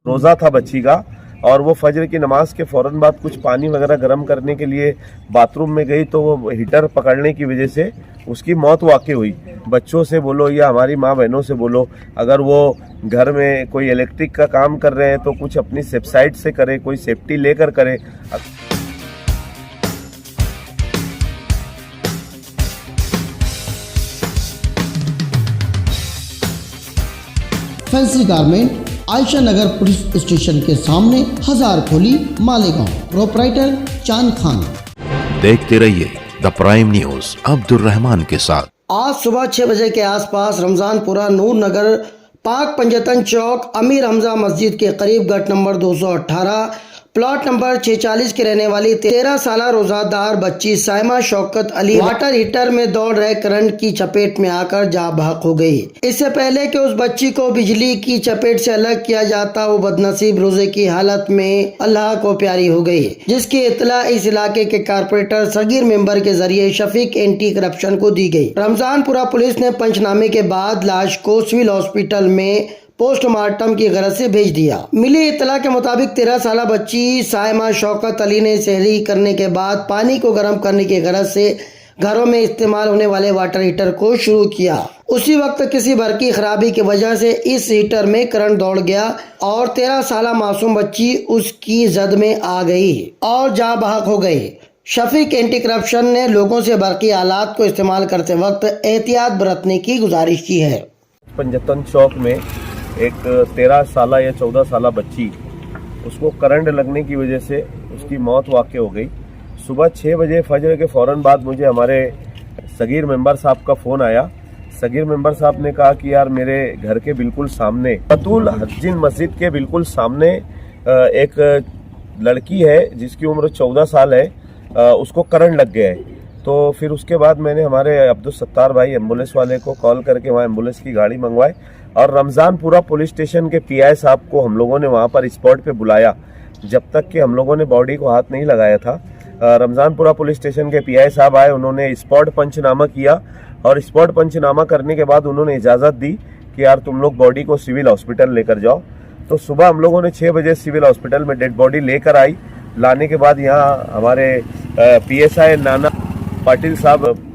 रोज़ा था बच्ची का और वो फजर की नमाज के फ़ौरन बाद कुछ पानी वगैरह गर्म करने के लिए बाथरूम में गई तो वो हीटर पकड़ने की वजह से उसकी मौत वाक़ई हुई। बच्चों से बोलो या हमारी माँ बहनों से बोलो, अगर वो घर में कोई इलेक्ट्रिक का काम कर रहे हैं तो कुछ अपनी सेफ साइड से करे, कोई सेफ्टी लेकर करे। फैंसी गारमेंट आयशा नगर पुलिस स्टेशन के सामने, हजार खोली, मालेगांव। प्रोपराइटर चांद खान। देखते रहिए the prime news Abdul Rahman के साथ। आज सुबह 6 बजे के आसपास रमजानपुरा नूर नगर पाक पंजतन चौक अमीर हमजा मस्जिद के करीब गट नंबर 218 प्लॉट नंबर 640 के रहने वाली 13 साला रोजादार बच्ची साइमा शौकत अली वाटर हीटर में दौड़ रहे करंट की चपेट में आकर जा बहक हो गई। इससे पहले कि उस बच्ची को बिजली की चपेट से अलग किया जाता, वो बदनसीब रोजे की हालत में अल्लाह को प्यारी हो गई, जिसकी इत्तला इस इलाके के कारपोरेटर सगीर मेंबर के जरिए शफीक एंटी करप्शन को दी गई। रमजानपुरा पुलिस ने पंचनामे के बाद लाश को सिविल हॉस्पिटल में पोस्टमार्टम की गरज से भेज दिया। मिली इत्तला के मुताबिक 13 साला बच्ची साइमा शौकत अली ने सहरी करने के बाद पानी को गर्म करने की गरज से घरों में इस्तेमाल होने वाले वाटर हीटर को शुरू किया। उसी वक्त किसी बरकी खराबी की वजह से इस हीटर में करंट दौड़ गया और 13 साला मासूम बच्ची उसकी जद में आ गई और जा बहक हो गई। शफीक एंटी करप्शन ने लोगों से बरकी आलात को इस्तेमाल करते वक्त एहतियात बरतने की गुजारिश की है। पंजतन चौक में एक 13 साला या 14 साला बच्ची, उसको करंट लगने की वजह से उसकी मौत वाक़ई हो गई। सुबह 6 बजे फजर के फ़ौरन बाद मुझे हमारे सगीर मेंबर साहब का फ़ोन आया। सगीर मेंबर साहब ने कहा कि यार मेरे घर के बिल्कुल सामने बतूल हज्जिन मस्जिद के बिल्कुल सामने एक लड़की है जिसकी उम्र 14 साल है, उसको करंट लग गया है। तो फिर उसके बाद मैंने हमारे अब्दुल सत्तार भाई एम्बुलेंस वाले को कॉल करके वहाँ एम्बुलेंस की गाड़ी मंगवाई और रमजानपुरा पुलिस स्टेशन के पीआई साहब को हम लोगों ने वहाँ पर स्पॉट पे बुलाया, जब तक कि हम लोगों ने बॉडी को हाथ नहीं लगाया था। रमजानपुरा पुलिस स्टेशन के पीआई साहब आए, उन्होंने स्पॉट पंचनामा किया और स्पॉट पंचनामा करने के बाद उन्होंने इजाज़त दी कि यार तुम लोग बॉडी को सिविल हॉस्पिटल लेकर जाओ। तो सुबह हम लोगों ने 6 बजे सिविल हॉस्पिटल में डेड बॉडी लेकर आई। लाने के बाद यहाँ हमारे PSI नाना पाटिल साहब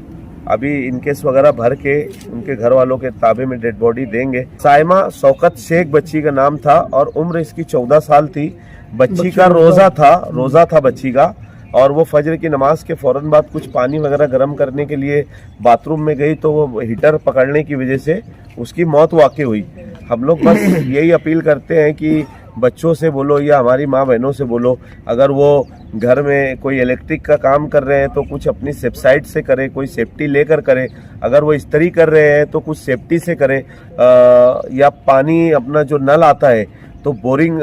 अभी इनकेस वगैरह भर के उनके घर वालों के ताबे में डेड बॉडी देंगे। साइमा शौकत शेख बच्ची का नाम था और उम्र इसकी 14 साल थी। बच्ची का रोज़ा था बच्ची का, और वो फजर की नमाज के फ़ौरन बाद कुछ पानी वगैरह गर्म करने के लिए बाथरूम में गई तो वो हीटर पकड़ने की वजह से उसकी मौत वाक़ई हुई। हम लोग बस यही अपील करते हैं कि बच्चों से बोलो या हमारी माँ बहनों से बोलो, अगर वो घर में कोई इलेक्ट्रिक का काम कर रहे हैं तो कुछ अपनी सेफ साइड से करे, कोई सेफ्टी लेकर करे। अगर वो इस्त्री कर रहे हैं तो कुछ सेफ्टी से करे, या पानी अपना जो नल आता है तो बोरिंग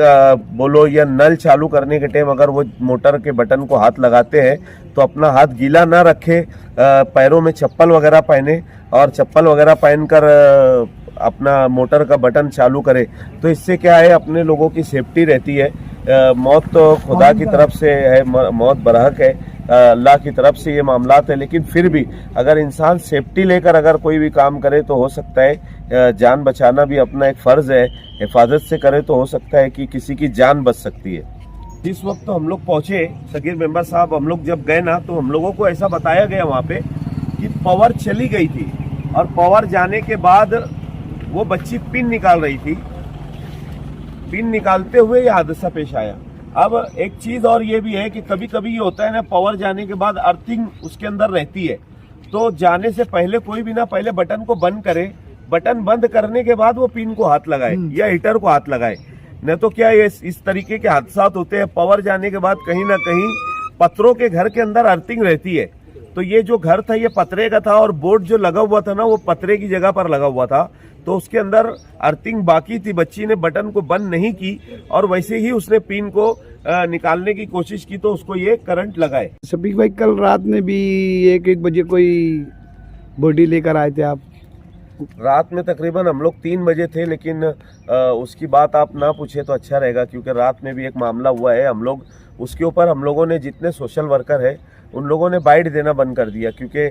बोलो या नल चालू करने के टाइम अगर वो मोटर के बटन को हाथ लगाते हैं तो अपना हाथ गीला ना रखे, पैरों में चप्पल वगैरह पहने और चप्पल वगैरह पहनकर अपना मोटर का बटन चालू करे। तो इससे क्या है, अपने लोगों की सेफ्टी रहती है। मौत तो खुदा की तरफ से है, मौत बरहक है, अल्लाह की तरफ से ये मामलात है, लेकिन फिर भी अगर इंसान सेफ्टी लेकर अगर कोई भी काम करे तो हो सकता है जान बचाना भी अपना एक फ़र्ज़ है। हिफाजत से करे तो हो सकता है कि किसी की जान बच सकती है। जिस वक्त तो हम लोग पहुँचे सगीर मेंबर साहब, हम लोग जब गए ना तो हम लोगों को ऐसा बताया गया वहाँ पे कि पावर चली गई थी और पावर जाने के बाद वो बच्ची पिन निकाल रही थी। पिन निकालते हुए ये हादसा पेश आया। अब एक चीज और ये भी है कि कभी कभी ये होता है ना, पावर जाने के बाद अर्थिंग उसके अंदर रहती है, तो जाने से पहले कोई भी ना पहले बटन को बंद करे, बटन बंद करने के बाद वो पिन को हाथ लगाए या हीटर को हाथ लगाए। नहीं तो क्या ये इस तरीके के हादसा होते हैं। पावर जाने के बाद कहीं ना कहीं पत्थरों के घर के अंदर अर्थिंग रहती है, तो ये जो घर था ये पतरे का था और बोर्ड जो लगा हुआ था ना वो पतरे की जगह पर लगा हुआ था, तो उसके अंदर अर्थिंग बाकी थी। बच्ची ने बटन को बंद नहीं की और वैसे ही उसने पिन को निकालने की कोशिश की तो उसको ये करंट लगाए। शफीक भाई, कल रात में भी 1 बजे कोई बॉडी लेकर आए थे आप? रात में तकरीबन हम लोग 3 बजे थे, लेकिन उसकी बात आप ना पूछे तो अच्छा रहेगा, क्योंकि रात में भी एक मामला हुआ है। हम लोग उसके ऊपर हम लोगों ने जितने सोशल वर्कर है उन लोगों ने बाइट देना बंद कर दिया, क्योंकि